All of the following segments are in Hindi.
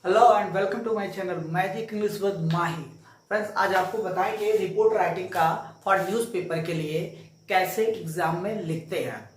Hello and welcome to my channel magic English with Mahi. Friends, आज आपको बताएंगे रिपोर्ट राइटिंग का फॉर न्यूज़पेपर के लिए कैसे एग्जाम में लिखते हैं।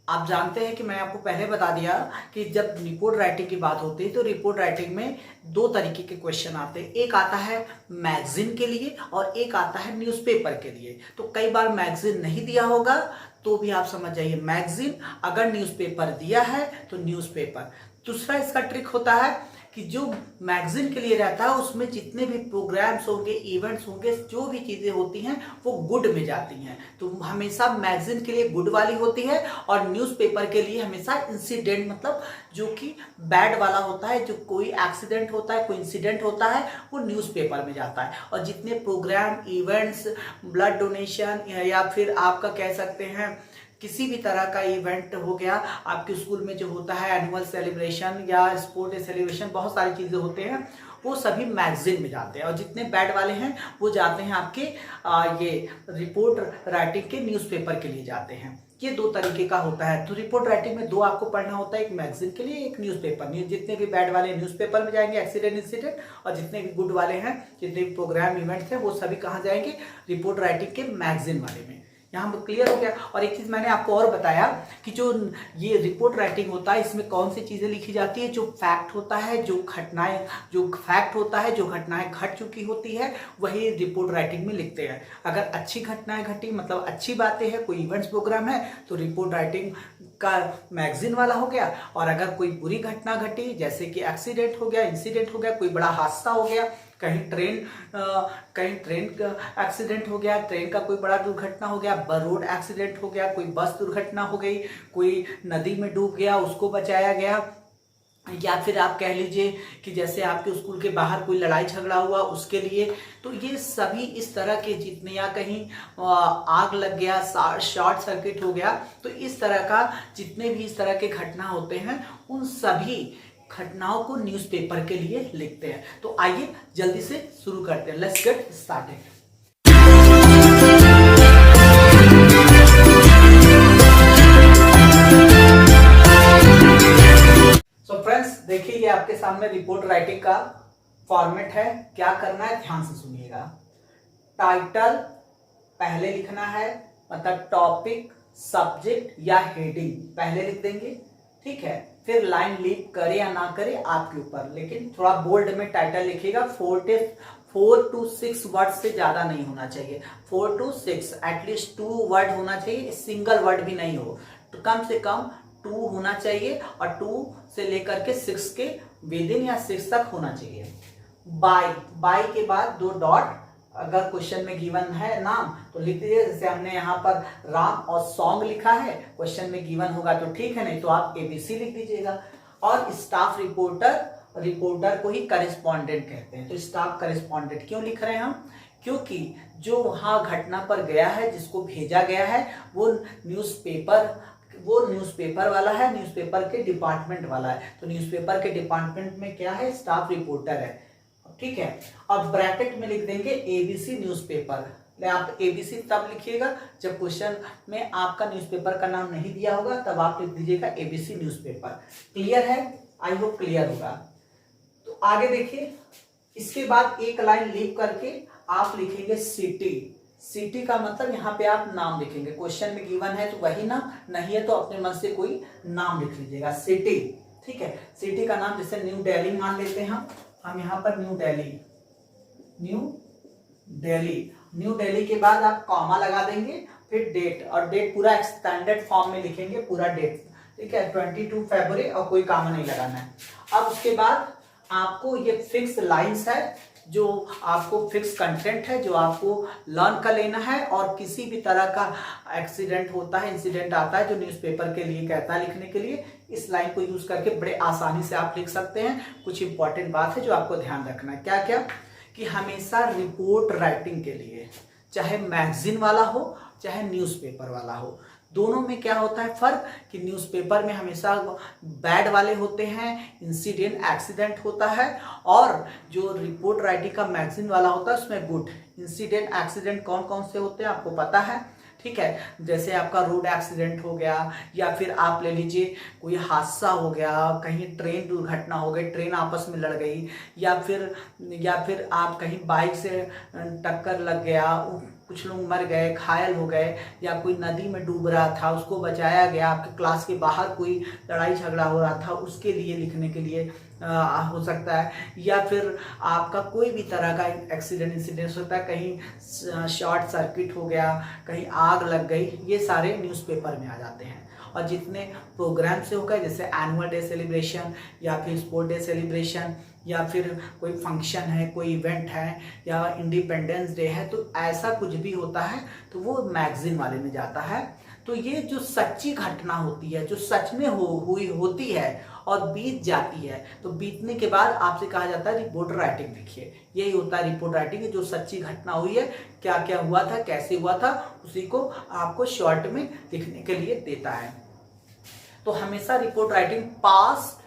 आप जानते हैं कि मैं आपको पहले बता दिया कि जब रिपोर्ट राइटिंग की बात होती है तो रिपोर्ट राइटिंग में दो तरीके के क्वेश्चन आते हैं। एक आता है मैगजीन के लिए और एक आता है न्यूज़पेपर के लिए। तो कई बार मैगजीन नहीं दिया होगा तो भी आप समझ जाइए मैगजीन, अगर न्यूज़पेपर दिया है तो न्यूज़पेपर। दूसरा इसका ट्रिक होता है कि जो मैगजीन के लिए रहता है उसमें जितने भी प्रोग्राम्स होंगे, इवेंट्स होंगे, जो भी चीज़ें होती हैं वो गुड में जाती हैं। तो हमेशा मैगजीन के लिए गुड वाली होती है और न्यूज़पेपर के लिए हमेशा इंसिडेंट, मतलब जो कि बैड वाला होता है। जो कोई एक्सीडेंट होता है, कोई इंसिडेंट होता है, वो न्यूज़पेपर में जाता है। और जितने प्रोग्राम, इवेंट्स, ब्लड डोनेशन या फिर आपका कह सकते हैं किसी भी तरह का इवेंट हो गया, आपके स्कूल में जो होता है एनुअल सेलिब्रेशन या स्पोर्ट डे सेलिब्रेशन, बहुत सारी चीज़ें होते हैं, वो सभी मैगजीन में जाते हैं। और जितने बैड वाले हैं वो जाते हैं आपके ये रिपोर्ट राइटिंग के न्यूज़पेपर के लिए जाते हैं। ये दो तरीके का होता है। तो रिपोर्ट राइटिंग में दो आपको पढ़ना होता है, एक मैगजीन के लिए, एक न्यूज़पेपर। जितने भी बैड वाले न्यूज़पेपर में जाएंगे, एक्सीडेंट इंसिडेंट, और जितने भी गुड वाले हैं, जितने भी प्रोग्राम इवेंट्स हैं, वो सभी कहाँ जाएंगे? रिपोर्ट राइटिंग के मैगजीन वाले में। यहाँ पर क्लियर हो गया। और एक चीज मैंने आपको और बताया कि जो ये रिपोर्ट राइटिंग होता है इसमें कौन सी चीजें लिखी जाती है? जो फैक्ट होता है, जो घटनाएं, जो फैक्ट होता है, जो घटनाएं घट चुकी होती है, वही रिपोर्ट राइटिंग में लिखते हैं। अगर अच्छी घटनाएं घटी, मतलब अच्छी बातें हैं, कोई इवेंट्स प्रोग्राम है, तो रिपोर्ट राइटिंग का मैगजीन वाला हो गया। और अगर कोई बुरी घटना घटी, जैसे कि एक्सीडेंट हो गया, इंसिडेंट हो गया, कोई बड़ा हादसा हो गया, कहीं ट्रेन का एक्सीडेंट हो गया, ट्रेन का कोई बड़ा दुर्घटना हो गया, रोड एक्सीडेंट हो गया, कोई बस दुर्घटना हो गई, कोई नदी में डूब गया, उसको बचाया गया, या फिर आप कह लीजिए कि जैसे आपके स्कूल के बाहर कोई लड़ाई झगड़ा हुआ उसके लिए। तो ये सभी इस तरह के जितने, या कहीं आग लग गया, शॉर्ट सर्किट हो गया, तो इस तरह का जितने भी इस तरह के घटना होते हैं उन सभी घटनाओं को न्यूज़पेपर के लिए लिखते हैं। तो आइए जल्दी से शुरू करते हैं। Let's get started. So friends, देखिए ये आपके सामने रिपोर्ट राइटिंग का फॉर्मेट है। क्या करना है ध्यान से सुनिएगा। टाइटल पहले लिखना है, मतलब टॉपिक, सब्जेक्ट या हेडिंग पहले लिख देंगे, ठीक है। फिर लाइन लीव करे या ना करे आपके ऊपर, लेकिन थोड़ा बोल्ड में टाइटल लिखिएगा। 4 to 6 वर्ड से ज्यादा नहीं होना चाहिए। 4 to 6 एटलीस्ट 2 वर्ड होना चाहिए, सिंगल वर्ड भी नहीं हो तो कम से कम 2 होना चाहिए। और 2 से लेकर के 6 के विदिन या 6 तक होना चाहिए। बाय के बाद 2 डॉट, अगर क्वेश्चन में गिवन है नाम तो लिख दीजिए। जैसे हमने यहाँ पर राम और सॉन्ग लिखा है, क्वेश्चन में गिवन होगा तो ठीक है, नहीं तो आप ABC लिख दीजिएगा। और स्टाफ रिपोर्टर को ही करेस्पॉन्डेंट कहते हैं। तो स्टाफ करेस्पॉन्डेंट क्यों लिख रहे हैं हम? क्योंकि जो वहां घटना पर गया है, जिसको भेजा गया है, वो न्यूज़पेपर वाला है, न्यूज़पेपर के डिपार्टमेंट वाला है। तो न्यूज़पेपर के डिपार्टमेंट में क्या है? स्टाफ रिपोर्टर है, ठीक है। अब ब्रैकेट में लिख देंगे ABC न्यूज़पेपर। आप ABC तब लिखिएगा जब क्वेश्चन में आपका न्यूज़पेपर का नाम नहीं दिया होगा, तब आप लिख दीजिएगा ABC न्यूज़पेपर। क्लियर है? आई होप क्लियर होगा। तो आगे देखिए, इसके बाद एक लाइन लीव करके आप लिखेंगे सिटी का मतलब यहाँ पे आप नाम लिखेंगे। क्वेश्चन में गिवन है तो वही नाम, नहीं है तो अपने मन से कोई नाम लिख लीजिएगा। सिटी, ठीक है। सिटी का नाम जैसे न्यू दिल्ली मान लेते हैं हम यहाँ पर न्यू दिल्ली के बाद आप कॉमा लगा देंगे, फिर डेट, और डेट पूरा एक्सटेंडेड फॉर्म में लिखेंगे, पूरा डेट, ठीक है। 22 फरवरी, और कोई कॉमा नहीं लगाना है। अब उसके बाद आपको ये फिक्स लाइंस है, जो आपको फिक्स कंटेंट है, जो आपको लर्न कर लेना है। और किसी भी तरह का एक्सीडेंट होता है, इंसिडेंट आता है जो न्यूज़पेपर के लिए कहता है लिखने के लिए, इस लाइन को यूज करके बड़े आसानी से आप लिख सकते हैं। कुछ इंपॉर्टेंट बात है जो आपको ध्यान रखना है। क्या क्या? कि हमेशा रिपोर्ट राइटिंग के लिए, चाहे मैगजीन वाला हो चाहे न्यूज़पेपर वाला हो, दोनों में क्या होता है फर्क? कि न्यूज़पेपर में हमेशा बैड वाले होते हैं, इंसिडेंट, एक्सीडेंट होता है, और जो रिपोर्ट राइटिंग का मैगजीन वाला होता है उसमें गुड। इंसिडेंट, एक्सीडेंट कौन कौन से होते हैं आपको पता है, ठीक है। जैसे आपका रोड एक्सीडेंट हो गया, या फिर आप ले लीजिए कोई हादसा हो गया, कहीं ट्रेन दुर्घटना हो गई, ट्रेन आपस में लड़ गई, या फिर आप कहीं बाइक से टक्कर लग गया, कुछ लोग मर गए, घायल हो गए, या कोई नदी में डूब रहा था उसको बचाया गया, आपके क्लास के बाहर कोई लड़ाई झगड़ा हो रहा था उसके लिए लिखने के लिए हो सकता है, या फिर आपका कोई भी तरह का एक्सीडेंट इंसिडेंट होता है, कहीं शॉर्ट सर्किट हो गया, कहीं आग लग गई, ये सारे न्यूज़पेपर में आ जाते हैं। और जितने प्रोग्राम से होगा जैसे एनुअल डे सेलिब्रेशन, या फिर स्पोर्ट डे सेलिब्रेशन, या फिर कोई फंक्शन है, कोई इवेंट है, या इंडिपेंडेंस डे है, तो ऐसा कुछ भी होता है तो वो मैगजीन वाले में जाता है। तो ये जो सच्ची घटना होती है, जो सच में हुई होती है और बीत जाती है, तो बीतने के बाद आपसे कहा जाता है रिपोर्ट राइटिंग लिखिए। यही होता है रिपोर्ट राइटिंग, जो सच्ची घटना हुई है, क्या क्या हुआ था, कैसे हुआ था, उसी को आपको शॉर्ट में लिखने के लिए देता है। तो हमेशा रिपोर्ट राइटिंग पास्ट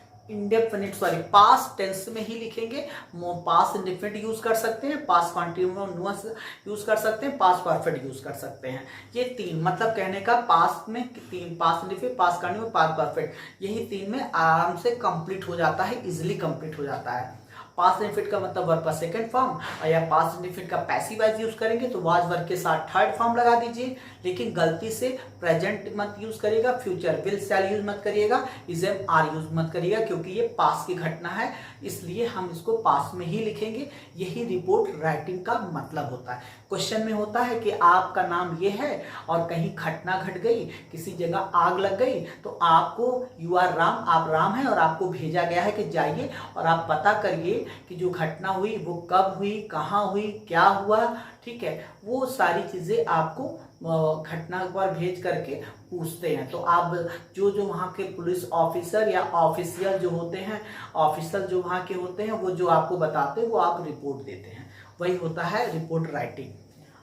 टेंस में ही लिखेंगे। पास्ट इंडेफिनिट यूज कर सकते हैं, पास्ट कॉन्टिन्यूअस यूज कर सकते हैं, पास्ट परफेक्ट यूज कर सकते हैं। ये तीन मतलब कहने का पास्ट में तीन, past indefinite, past continuous, past perfect, यही तीन में आराम से कंप्लीट हो जाता है, इजिली कंप्लीट हो जाता है। पास्ट इंडेफिनिट का मतलब वर्ब का सेकंड फॉर्म, या पास्ट इंडेफिनिट का पैसिव वॉइस यूज करेंगे तो वाज वर्ब के साथ थर्ड फॉर्म लगा दीजिए, लेकिन गलती से प्रेजेंट मत यूज करिएगा, फ्यूचर विल शैल यूज मत करिएगा, इज एम आर यूज मत करिएगा, क्योंकि ये पास्ट की घटना है, इसलिए हम इसको पास्ट में ही लिखेंगे। यही रिपोर्ट राइटिंग का मतलब होता है। क्वेश्चन में होता है कि आपका नाम ये है और कहीं घटना घट गई, किसी जगह आग लग गई, तो आपको यू आर राम, आप राम हैं और आपको भेजा गया है कि जाइए और आप पता करिए कि जो घटना हुई वो कब हुई, कहाँ हुई, क्या हुआ, ठीक है। वो सारी चीज़ें आपको घटना पर भेज करके पूछते हैं। तो आप जो वहाँ के पुलिस ऑफिसर या ऑफिशियल जो होते हैं, ऑफिसर जो वहाँ के होते हैं, वो जो आपको बताते हैं वो आप रिपोर्ट देते हैं, वही होता है रिपोर्ट राइटिंग।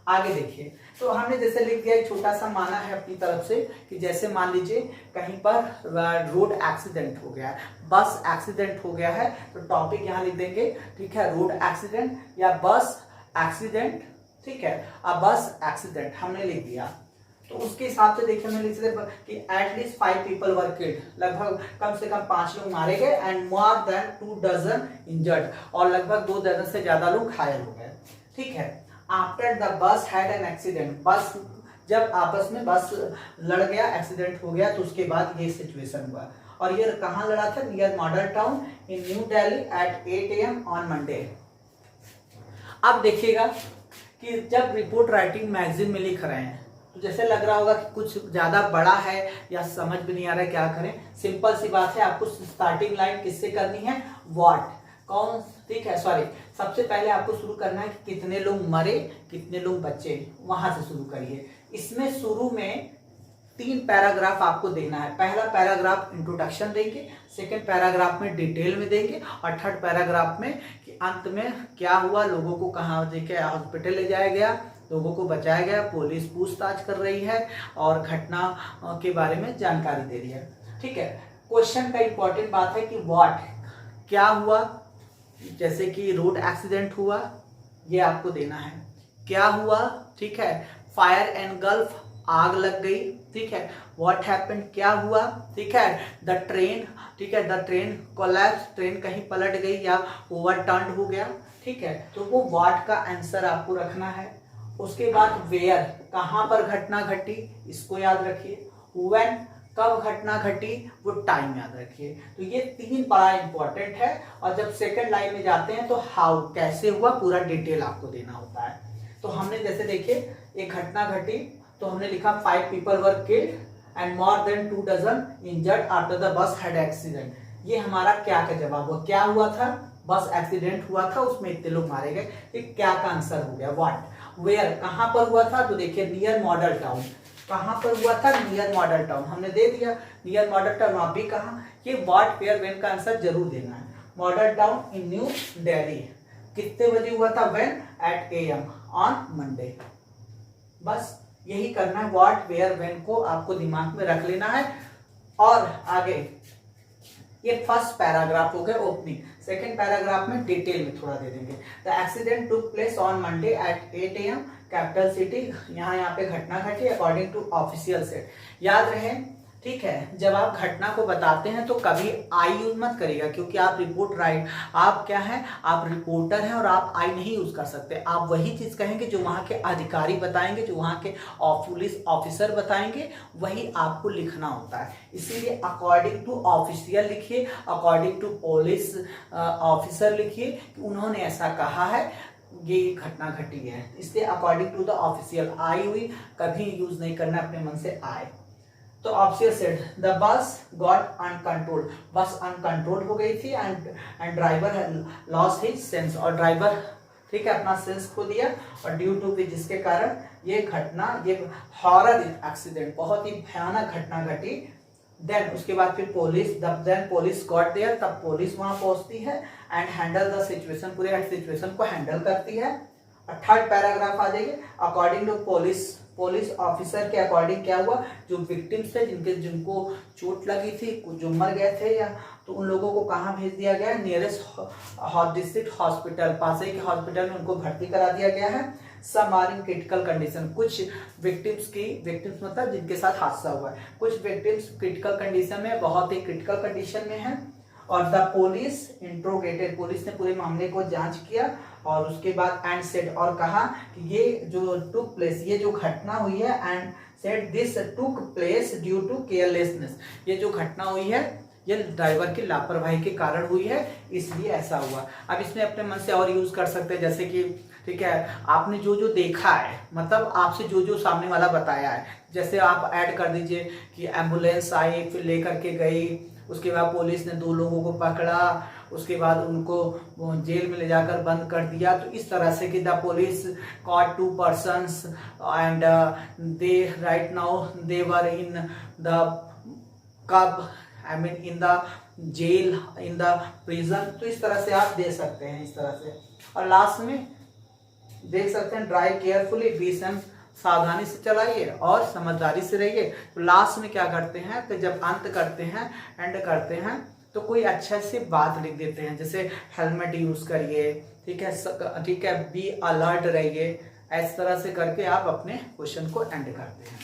आगे देखिए, तो हमने जैसे लिख दिया, एक छोटा सा माना है अपनी तरफ से कि जैसे मान लीजिए कहीं पर रोड एक्सीडेंट हो गया है, बस एक्सीडेंट हो गया है, तो टॉपिक यहाँ लिख देंगे, ठीक है, रोड एक्सीडेंट या बस एक्सीडेंट, ठीक है। अब बस एक्सीडेंट हमने लिख दिया, तो उसके हिसाब से देखिए हमने लिख दिया कि एटलीस्ट 5 पीपल वर किल्ड, लगभग कम से कम 5 लोग मारे गए, and more than 2 dozen injured, और लगभग 2 दर्जन से ज्यादा लोग घायल हो गए, ठीक है। After the bus had an accident, बस जब आपस में बस लड़ गया, एक्सीडेंट हो गया, तो उसके बाद ये सिचुएशन हुआ। और ये कहाँ लड़ा था? Near Model Town in New Delhi at 8 AM on Monday. अब देखिएगा कि जब रिपोर्ट राइटिंग मैगजीन में लिख रहे हैं तो जैसे लग रहा होगा कि कुछ ज्यादा बड़ा है या समझ भी नहीं आ रहा है क्या करें। सिंपल सी बात है, आपको स्टार्टिंग लाइन किससे करनी है? व्हाट, कौन, ठीक है, सॉरी, सबसे पहले आपको शुरू करना है कि कितने लोग मरे, कितने लोग बचे, वहां से शुरू करिए। इसमें शुरू में 3 पैराग्राफ आपको देना है। पहला पैराग्राफ इंट्रोडक्शन देंगे, सेकंड पैराग्राफ में डिटेल में देंगे, और थर्ड पैराग्राफ में कि अंत में क्या हुआ, लोगों को कहाँ देके हॉस्पिटल ले जाया गया, लोगों को बचाया गया, पुलिस पूछताछ कर रही है और घटना के बारे में जानकारी दे रही है, ठीक है। क्वेश्चन का इंपॉर्टेंट बात है कि व्हाट, क्या हुआ, जैसे कि रोड एक्सीडेंट हुआ, ये आपको देना है, क्या हुआ, ठीक है। फायर एनगल्फ, आग लग गई, ठीक है। व्हाट हैपेंड, क्या हुआ, ठीक है। द ट्रेन, ठीक है, द ट्रेन कोलैप्स, ट्रेन कहीं पलट गई या ओवरटर्न्ड हो गया, ठीक है। तो वो व्हाट का आंसर आपको रखना है। उसके बाद वेयर, कहाँ पर घटना घटी, इसको याद रखिए। व्हेन, कब घटना घटी, वो टाइम याद रखिए। तो ये 3 बड़ा इंपॉर्टेंट है। और जब सेकंड लाइन में जाते हैं तो हाउ, कैसे हुआ, पूरा डिटेल आपको देना होता है। तो हमने जैसे देखिए एक घटना घटी, तो हमने लिखा 5 people were killed and more than 2 dozen injured after the bus had accident. ये हमारा क्या का जवाब हुआ, क्या हुआ था, बस एक्सीडेंट हुआ था, उसमें इतने लोग मारे गए, ये क्या का आंसर हो गया व्हाट। वेयर, कहां पर हुआ था, तो देखिए नियर मॉडल टाउन, कहां पर हुआ था, नियर मॉडल टाउन, हमने दे दिया नियर मॉडल टाउन। आप भी कहा, ये व्हाट वेयर व्हेन का आंसर जरूर देना है। मॉडल टाउन इन न्यू दिल्ली, कितने बजे हुआ था, when eight AM on Monday. बस यही करना है, व्हाट वेयर व्हेन को आपको दिमाग में रख लेना है। और आगे ये फर्स्ट पैराग्राफ हो गया ओपनिंग। सेकंड पैराग्राफ में डिटेल में थोड़ा दे देंगे। The accident took place on Monday at 8 AM capital city. यहाँ पे घटना घटी अकॉर्डिंग टू ऑफिशियल सेट। याद रहे, ठीक है, जब आप घटना को बताते हैं तो कभी आई यूज मत करिएगा, क्योंकि आप रिपोर्ट राइट, आप क्या है, आप रिपोर्टर हैं और आप आई नहीं यूज कर सकते। आप वही चीज कहेंगे जो वहाँ के अधिकारी बताएंगे, जो वहाँ के पुलिस ऑफिसर बताएंगे, वही आपको लिखना होता है। इसीलिए अकॉर्डिंग टू ऑफिशियल लिखिए, अकॉर्डिंग टू पुलिस ऑफिसर लिखिए कि उन्होंने ऐसा कहा है, ये घटना घटी है, इसलिए अकॉर्डिंग टू द ऑफिशियल आई हुई, कभी यूज नहीं करना अपने मन से आए। तो official said the bus got uncontrolled, बस अनकंट्रोल हो गई थी and driver loss his sense, और ड्राइवर ठीक है अपना सेंस खो दिया, और ड्यू टू जिसके कारण ये घटना, ये हॉरर एक्सीडेंट, बहुत ही भयानक घटना घटी। देन उसके बाद फिर पुलिस गॉट देयर, तब पुलिस वहां पहुंचती है एंड हैंडल द सिचुएशन, पूरे सिचुएशन को हैंडल करती है। और थर्ड पैराग्राफ आ जाइए। अकॉर्डिंग टू पुलिस ऑफिसर के अकॉर्डिंग क्या हुआ, जो विक्टिम्स थे, जिनको चोट लगी थी, जो मर गए थे या, तो उन लोगों को कहाँ भेज दिया गया, नियरेस्ट डिस्ट्रिक्ट हॉस्पिटल, पास के हॉस्पिटल में उनको भर्ती करा दिया गया है। Some are in critical condition, कुछ विक्टिम्स मतलब जिनके साथ हादसा हुआ है, कुछ विक्टिम्स क्रिटिकल कंडीशन में, बहुत ही क्रिटिकल कंडीशन में है। और द पुलिस इंट्रोगेटेड, पुलिस ने पूरे मामले को जांच किया और उसके बाद एंड सेड, और कहा कि ये जो टुक प्लेस, ये जो घटना हुई है, and said this took place due to carelessness, ये जो घटना हुई है ये ड्राइवर की लापरवाही के कारण हुई है, इसलिए ऐसा हुआ। अब इसमें अपने मन से और यूज कर सकते हैं, जैसे कि ठीक है, आपने जो जो देखा है, मतलब आपसे जो जो सामने वाला बताया है, जैसे आप ऐड कर दीजिए कि एम्बुलेंस आई, फिर लेकर के गई, उसके बाद पुलिस ने 2 लोगों को पकड़ा, उसके बाद उनको जेल में ले जाकर बंद कर दिया। तो इस तरह से कि the police caught 2 persons and they right now they were in the cub, I mean in the jail, in the prison. तो इस तरह से आप दे सकते हैं, इस तरह से। और लास्ट में देख सकते हैं ड्राइव केयरफुली, बीच सावधानी से चलाइए और समझदारी से रहिए। तो लास्ट में क्या करते हैं कि जब अंत करते हैं, एंड करते हैं, तो कोई अच्छा सी बात लिख देते हैं, जैसे हेलमेट यूज करिए, ठीक है, बी अलर्ट रहिए, इस तरह से करके आप अपने क्वेश्चन को एंड करते हैं।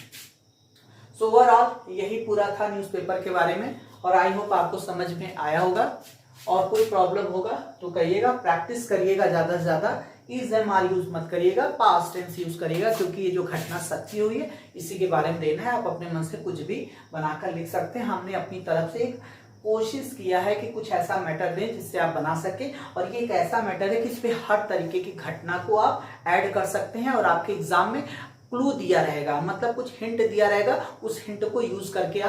सो ओवरऑल यही पूरा था न्यूज़पेपर के बारे में, और आई होप आपको समझ में आया होगा। और कोई प्रॉब्लम होगा तो कहिएगा, प्रैक्टिस करिएगा ज़्यादा से ज़्यादा, इज एम आर यूज मत करिएगा, पास्ट टेंस यूज करिएगा, क्योंकि ये जो घटना सच्ची हुई है इसी के बारे में देना है। आप अपने मन से कुछ भी बनाकर लिख सकते हैं। हमने अपनी तरफ से एक कोशिश किया है कि कुछ ऐसा मैटर दें जिससे आप बना सके, और ये एक ऐसा मैटर है कि इस पे हर तरीके की घटना को आप ऐड कर सकते हैं, और आपके एग्जाम में क्लू दिया रहेगा, मतलब कुछ हिंट दिया रहेगा, उस हिंट को यूज करके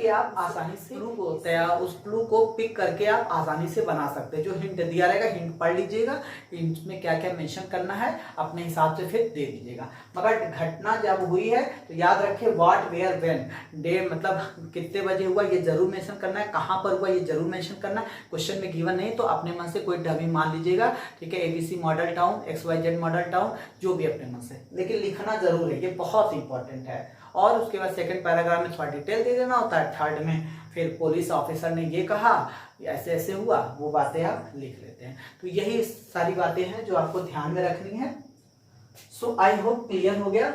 आप आसानी से क्लू को होता है, उस क्लू को पिक करके आप आसानी से बना सकते हैं। जो हिंट दिया रहेगा, हिंट पढ़ लीजिएगा, हिंट में क्या क्या मेंशन करना है अपने हिसाब से फिर दे दीजिएगा। मगर घटना जब हुई है तो याद रखें व्हाट, वेयर, व्हेन, डे मतलब कितने बजे हुआ ये जरूर मेंशन करना है, कहाँ पर हुआ ये जरूर मेंशन करना है। क्वेश्चन में गिवन नहीं तो अपने मन से कोई डमी मान लीजिएगा, ठीक है, ABC model town, XYZ model town, जो भी अपने मन से, लेकिन लिखना जरूर है, ये बहुत इंपॉर्टेंट है। और उसके बाद सेकंड पैराग्राफ में थोड़ा डिटेल दे देना होता है, थर्ड में फिर पुलिस ऑफिसर ने ये कहा, ऐसे ऐसे हुआ, वो बातें आप लिख लेते हैं। तो यही सारी बातें हैं जो आपको ध्यान में रखनी है। सो आई होप क्लियर हो गया।